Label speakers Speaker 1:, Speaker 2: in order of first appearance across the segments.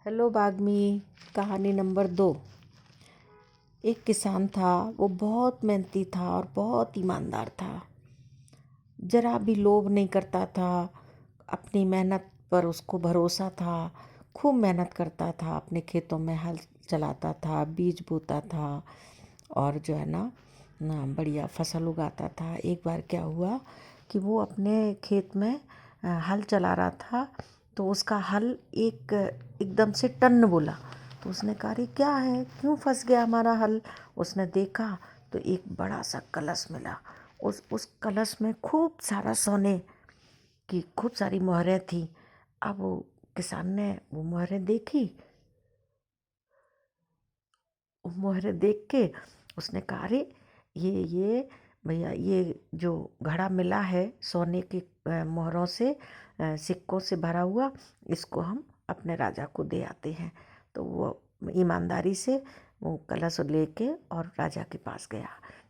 Speaker 1: Hello बागमी। कहानी number 2। एक किसान था, वो बहुत मेहनती था और बहुत ईमानदार था। जरा भी लोभ नहीं करता था। अपनी मेहनत पर उसको भरोसा था। खूब मेहनत करता था, अपने खेतों में हल चलाता था, बीज बोता था और जो है ना बढ़िया फसल उगाता था। एक बार क्या हुआ कि वो अपने खेत में हल चला रहा था, तो उसका हल एकदम से टन बोला। तो उसने कहा, अरे क्या है, क्यों फंस गया हमारा हल। उसने देखा तो एक बड़ा सा कलश मिला। उस कलश में खूब सारा सोने की खूब सारी मोहरें थी। अब वो किसान ने वो मोहरें देखी। वो मोहरें देख के उसने कहा, अरे ये भैया, ये जो घड़ा मिला है सोने की मोहरों से, सिक्कों से भरा हुआ, इसको हम अपने राजा को दे आते हैं। तो वो ईमानदारी से वो कलश लेके और राजा के पास गया।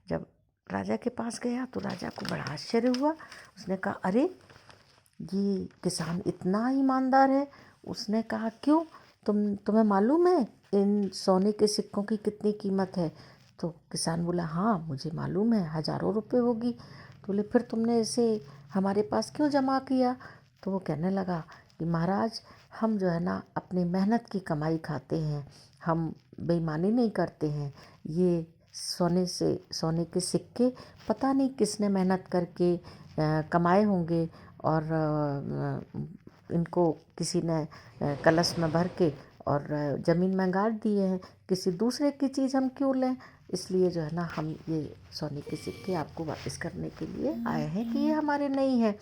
Speaker 1: जब राजा के पास गया तो राजा को बड़ा आश्चर्य हुआ। उसने कहा, अरे ये किसान इतना ईमानदार है। उसने कहा, क्यों, तुम्हें मालूम है इन सोने के सिक्कों की कितनी कीमत है। तो किसान बोला, हाँ मुझे मालूम है, हज़ारों रुपए होगी। तो बोले, फिर तुमने इसे हमारे पास क्यों जमा किया। तो वो कहने लगा कि महाराज, हम जो है ना अपनी मेहनत की कमाई खाते हैं, हम बेईमानी नहीं करते हैं। ये सोने के सिक्के पता नहीं किसने मेहनत करके कमाए होंगे और इनको किसी ने कलश में भर के और ज़मीन में गाड़ दिए हैं। किसी दूसरे की चीज़ हम क्यों लें। इसलिए जो है ना हम ये सोने के सिक्के आपको वापस करने के लिए आए हैं कि ये हमारे नहीं हैं।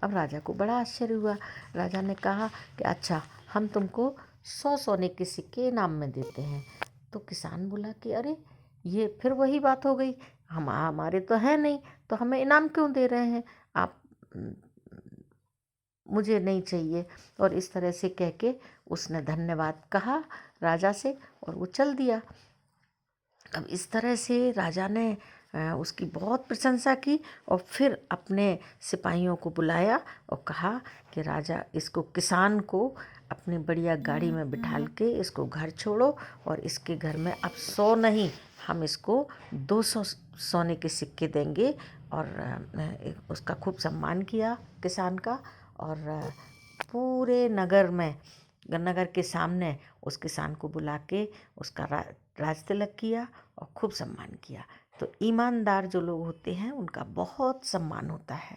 Speaker 1: अब राजा को बड़ा आश्चर्य हुआ। राजा ने कहा कि अच्छा, हम तुमको 100 सोने के सिक्के इनाम में देते हैं। तो किसान बोला कि अरे, ये फिर वही बात हो गई, हमारे तो है नहीं, तो हमें इनाम क्यों दे रहे हैं आप, मुझे नहीं चाहिए। और इस तरह से कह के उसने धन्यवाद कहा राजा से और वो चल दिया। अब इस तरह से राजा ने उसकी बहुत प्रशंसा की और फिर अपने सिपाहियों को बुलाया और कहा कि राजा, इसको किसान को अपनी बढ़िया गाड़ी में बिठाल के इसको घर छोड़ो और इसके घर में अब 100 नहीं, हम इसको 200 सोने के सिक्के देंगे। और उसका खूब सम्मान किया किसान का। और पूरे नगर के सामने उस किसान को बुला के उसका राज तिलक किया और खूब सम्मान किया। तो ईमानदार जो लोग होते हैं उनका बहुत सम्मान होता है।